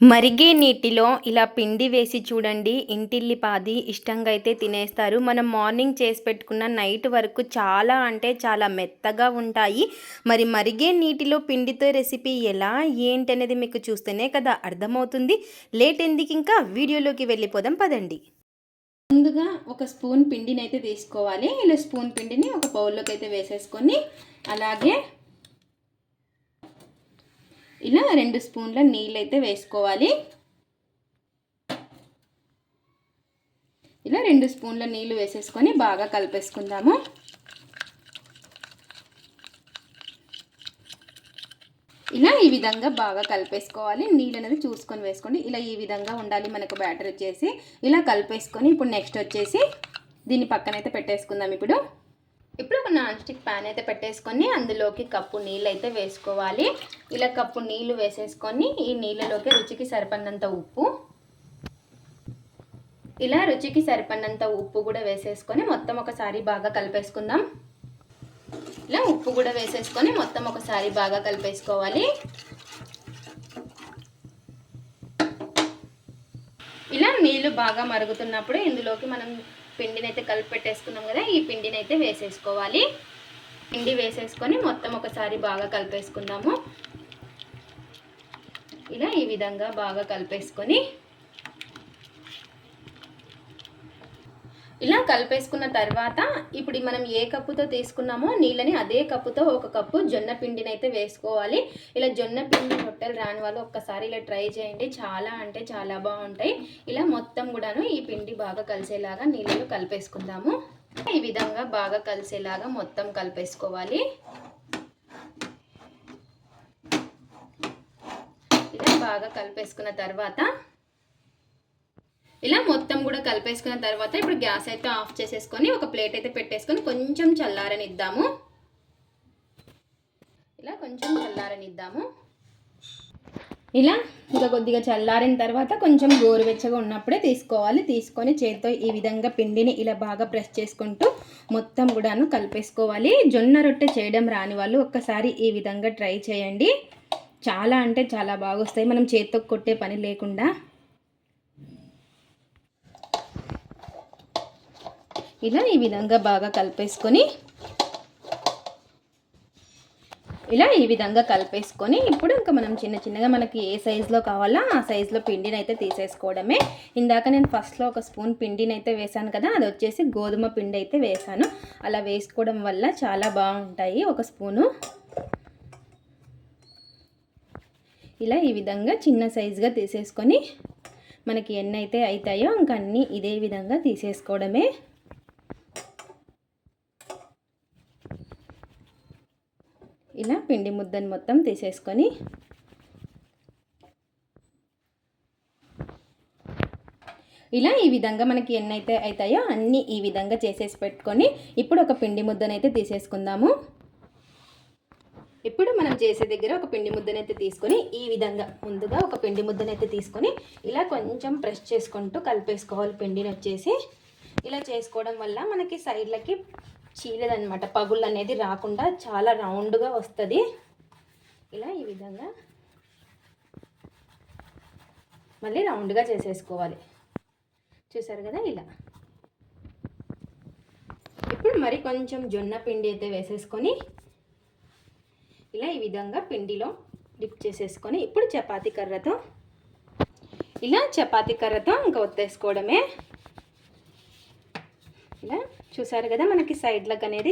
మరిగే నీటిలో ఇలా పిండి వేసి చూడండి, ఇంటిల్లిపాది ఇష్టంగా అయితే తినేస్తారు. మనం మార్నింగ్ చేసి పెట్టుకున్న నైట్ వరకు చాలా అంటే చాలా మెత్తగా ఉంటాయి. మరి మరిగే నీటిలో పిండితో రెసిపీ ఎలా ఏంటనేది మీకు చూస్తేనే కదా అర్థమవుతుంది. లేట్ ఎందుకు, ఇంకా వీడియోలోకి వెళ్ళిపోదాం పదండి. ముందుగా ఒక స్పూన్ పిండిని అయితే తీసుకోవాలి. ఇలా స్పూన్ పిండిని ఒక బౌల్లోకి అయితే వేసేసుకొని, అలాగే ఇలా 2 స్పూన్ల నీళ్ళు అయితే వేసుకోవాలి. ఇలా 2 స్పూన్ల నీళ్ళు వేసేసుకొని బాగా కలిపేసుకుందాము. ఇలా ఈ విధంగా బాగా కలిపేసుకోవాలి. నీళ్ళు అనేది చూసుకొని వేసుకోండి. ఇలా ఈ విధంగా ఉండాలి మనకు బ్యాటర్ వచ్చేసి. ఇలా కలిపేసుకొని ఇప్పుడు నెక్స్ట్ వచ్చేసి దీన్ని పక్కనైతే పెట్టేసుకుందాం. ఇప్పుడు ఒక నాన్ స్టిక్ ప్యాన్ అయితే పెట్టేసుకొని అందులోకి కప్పు నీళ్ళు అయితే వేసుకోవాలి. ఇలా కప్పు నీళ్ళు వేసేసుకొని ఈ నీళ్ళలోకి రుచికి సరిపడినంత ఉప్పు, ఇలా రుచికి సరిపడినంత ఉప్పు కూడా వేసేసుకొని మొత్తం ఒకసారి బాగా కలిపేసుకుందాం. ఇలా ఉప్పు కూడా వేసేసుకొని మొత్తం ఒకసారి బాగా కలిపేసుకోవాలి. ఇలా నీళ్ళు బాగా మరుగుతున్నప్పుడు ఇందులోకి మనం పిండిని అయితే కలిపి పెట్టేసుకున్నాం కదా, ఈ పిండిని అయితే వేసేసుకోవాలి. పిండి వేసేసుకొని మొత్తం ఒకసారి బాగా కలిపేసుకుందాము. ఇలా ఈ విధంగా బాగా కలిపేసుకొని ఇలా కలిపేసుకున్న తర్వాత ఇప్పుడు మనం ఏ కప్పుతో తీసుకున్నామో నీళ్ళని అదే కప్పుతో ఒక కప్పు జొన్న పిండిని అయితే వేసుకోవాలి. ఇలా జొన్న పిండి రొట్టెలు రాని వాళ్ళు ఒక్కసారి ఇలా ట్రై చేయండి, చాలా అంటే చాలా బాగుంటాయి. ఇలా మొత్తం కూడాను ఈ పిండి బాగా కలిసేలాగా నీళ్ళలో కలిపేసుకుందాము. ఈ విధంగా బాగా కలిసేలాగా మొత్తం కలిపేసుకోవాలి. ఇలా బాగా కలిపేసుకున్న తర్వాత ఇలా మొత్తం కూడా కలిపేసుకున్న తర్వాత ఇప్పుడు గ్యాస్ అయితే ఆఫ్ చేసేసుకొని ఒక ప్లేట్ అయితే పెట్టేసుకొని కొంచెం చల్లారనిద్దాము. ఇలా కొంచెం చల్లారనిద్దాము. ఇలా ఇంకా కొద్దిగా చల్లారిన తర్వాత కొంచెం గోరువెచ్చగా ఉన్నప్పుడే తీసుకోవాలి. తీసుకొని చేతితో ఈ విధంగా పిండిని ఇలా బాగా ప్రెస్ చేసుకుంటూ మొత్తం కూడాను కలిపేసుకోవాలి. జొన్న రొట్టె చేయడం రాని వాళ్ళు ఒక్కసారి ఈ విధంగా ట్రై చేయండి, చాలా అంటే చాలా బాగా వస్తాయి. మనం చేతితో కొట్టే పని లేకుండా ఇలా ఈ విధంగా బాగా కలిపేసుకొని ఇప్పుడు ఇంకా మనం చిన్న చిన్నగా మనకి ఏ సైజులో కావాలో ఆ సైజులో పిండిని అయితే తీసేసుకోవడమే. ఇందాక నేను ఫస్ట్లో ఒక స్పూన్ పిండిని అయితే వేసాను కదా, అది వచ్చేసి గోధుమ పిండి అయితే వేసాను. అలా వేసుకోవడం వల్ల చాలా బాగుంటాయి. ఒక స్పూను ఇలా ఈ విధంగా చిన్న సైజుగా తీసేసుకొని మనకి ఎన్ని అయితే అవుతాయో ఇంకా అన్నీ ఇదే విధంగా తీసేసుకోవడమే. ఇలా పిండి ముద్దను మొత్తం తీసేసుకొని ఇలా ఈ విధంగా మనకి ఎన్నైతే అవుతాయో అన్నీ ఈ విధంగా చేసేసి పెట్టుకొని ఇప్పుడు ఒక పిండి ముద్దనైతే తీసేసుకుందాము. ఇప్పుడు మనం చేసే దగ్గర ఒక పిండి ముద్దనైతే తీసుకొని ఈ విధంగా ముందుగా ఒక పిండి ముద్దనైతే తీసుకొని ఇలా కొంచెం ప్రెస్ చేసుకుంటూ కలిపేసుకోవాలి. పిండిని వచ్చేసి ఇలా చేసుకోవడం వల్ల మనకి సైడ్లకి చీలదనమాట, పగుళ్ళు అనేది రాకుండా చాలా రౌండ్గా వస్తుంది. ఇలా ఈ విధంగా మళ్ళీ రౌండ్గా చేసేసుకోవాలి. చూసారు కదా ఇలా. ఇప్పుడు మరి కొంచెం జొన్న పిండి అయితే వేసేసుకొని ఇలా ఈ విధంగా పిండిలో డిప్ చేసేసుకొని ఇప్పుడు చపాతీ కర్రతో ఇంకా ఒత్తేసుకోవడమే. ఇలా చూసారు కదా మనకి సైడ్లకు అనేది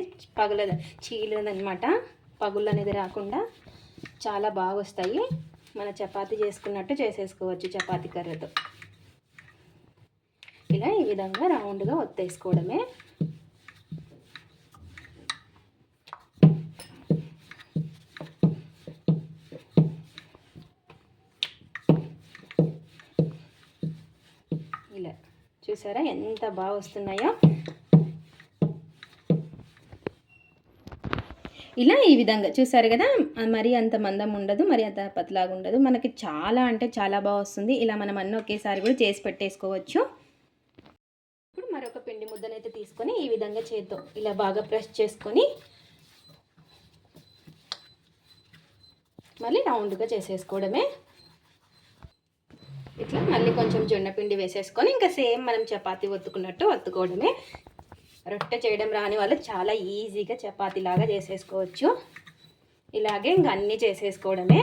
చీలదనమాట, పగుళ్ళు అనేది రాకుండా చాలా బాగా వస్తాయి. మన చపాతీ చేసుకున్నట్టు చేసేసుకోవచ్చు చపాతీ కర్రతో. ఇలా ఈ విధంగా రౌండ్గా ఒత్తేసుకోవడమే. ఇలా చూసారా ఎంత బాగా వస్తున్నాయో. ఇలా ఈ విధంగా చూసారు కదా, మరి అంత మందం ఉండదు, మరి అంత పతలాగా ఉండదు, మనకి చాలా అంటే చాలా బాగా వస్తుంది. ఇలా మనం అన్నీ ఒకేసారి కూడా చేసి పెట్టేసుకోవచ్చు. ఇప్పుడు మరొక పిండి ముద్దనైతే తీసుకొని ఈ విధంగా చేత్తో ఇలా బాగా ప్రెస్ చేసుకొని మళ్ళీ రౌండ్గా చేసేసుకోవడమే. మళ్ళీ కొంచెం జొన్నపిండి వేసేసుకొని ఇంకా సేమ్ మనం చపాతీ ఒత్తుకున్నట్టు ఒత్తుకోవడమే. రొట్టె చేయడం రాని వాళ్ళు చాలా ఈజీగా చపాతీలాగా చేసేసుకోవచ్చు. ఇలాగే ఇంకా అన్నీ చేసేసుకోవడమే.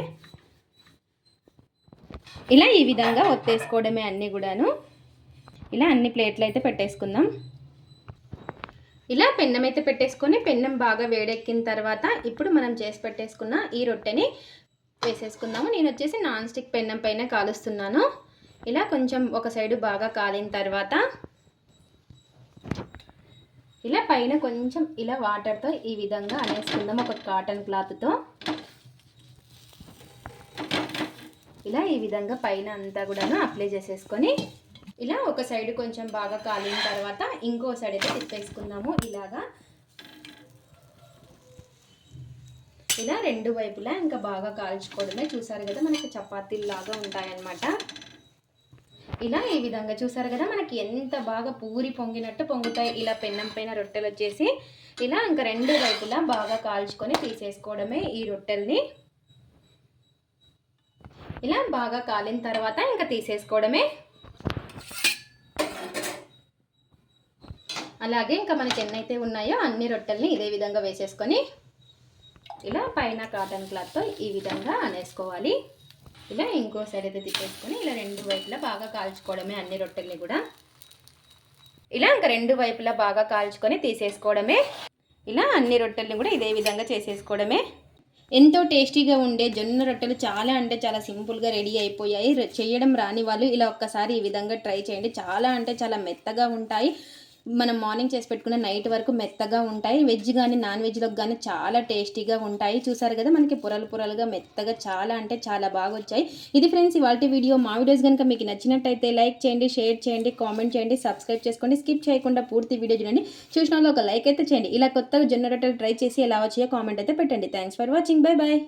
ఇలా ఈ విధంగా ఒత్తేసుకోవడమే అన్నీ కూడాను. ఇలా అన్ని ప్లేట్లు అయితే పెట్టేసుకుందాం. ఇలా పెన్నం అయితే పెట్టేసుకొని పెన్నం బాగా వేడెక్కిన తర్వాత ఇప్పుడు మనం చేసి పెట్టేసుకున్న ఈ రొట్టెని వేసేసుకుందాము. నేను వచ్చేసి నాన్ స్టిక్ పెన్నం పైన కాలుస్తున్నాను. ఇలా కొంచెం ఒక సైడు బాగా కాలిన తర్వాత ఇలా పైన కొంచెం ఇలా వాటర్తో ఈ విధంగా అనేసుకుందాం ఒక కాటన్ క్లాత్తో. ఇలా ఈ విధంగా పైన అంతా కూడాను అప్లై చేసేసుకొని ఇలా ఒక సైడ్ కొంచెం బాగా కాలిన తర్వాత ఇంకో సైడ్ అయితే తిప్పేసుకుందాము. ఇలాగా ఇలా రెండు వైపులా ఇంకా బాగా కాల్చుకోవడమే. చూసారు కదా మనకి చపాతీలాగా ఉంటాయన్నమాట. ఇలా ఈ విధంగా చూసారు కదా మనకి ఎంత బాగా పూరి పొంగినట్టు పొంగుతాయి. ఇలా పెన్నం పైన రొట్టెలు వచ్చేసి ఇలా ఇంకా రెండు వైపులా బాగా కాల్చుకొని తీసేసుకోవడమే ఈ రొట్టెల్ని. ఇలా బాగా కాలిన తర్వాత ఇంకా తీసేసుకోవడమే. అలాగే ఇంకా మనకి ఎన్నైతే ఉన్నాయో అన్ని రొట్టెల్ని ఇదే విధంగా వేసేసుకొని ఇలా పైన కాటన్ క్లాత్తో ఈ విధంగా అనేసుకోవాలి. ఇలా ఇంకో సైడ్ అయితే తిప్పేసుకొని ఇలా రెండు వైపులా బాగా కాల్చుకోవడమే అన్ని రొట్టెల్ని కూడా. ఇలా ఇంకా రెండు వైపులా బాగా కాల్చుకొని తీసేసుకోవడమే. ఇలా అన్ని రొట్టెల్ని కూడా ఇదే విధంగా చేసేసుకోవడమే. ఎంతో టేస్టీగా ఉండే జొన్న రొట్టెలు చాలా అంటే చాలా సింపుల్గా రెడీ అయిపోయాయి. చేయడం రాని వాళ్ళు ఇలా ఒక్కసారి ఈ విధంగా ట్రై చేయండి. చాలా అంటే చాలా మెత్తగా ఉంటాయి. మనం మార్నింగ్ చేసి పెట్టుకున్న నైట్ వరకు మెత్తగా ఉంటాయి. వెజ్ కానీ నాన్ వెజ్లోకి కానీ చాలా టేస్టీగా ఉంటాయి. చూసారు కదా మనకి పొరలుగా మెత్తగా చాలా అంటే చాలా బాగా వచ్చాయి. ఇది ఫ్రెండ్స్ ఇవాల్టి వీడియో. మా వీడియోస్ కనుక మీకు నచ్చినట్టయితే లైక్ చేయండి, షేర్ చేయండి, కామెంట్ చేయండి, సబ్స్క్రైబ్ చేసుకోండి. స్కిప్ చేయకుండా పూర్తి వీడియో చూడండి. చూసిన వాళ్ళు ఒక లైక్ అయితే చేయండి. ఇలా కొత్తగా జొన్న రొట్టెలు ట్రై చేసి ఎలా వచ్చాయో కామెంట్ అయితే పెట్టండి. Thanks for watching. Bye bye.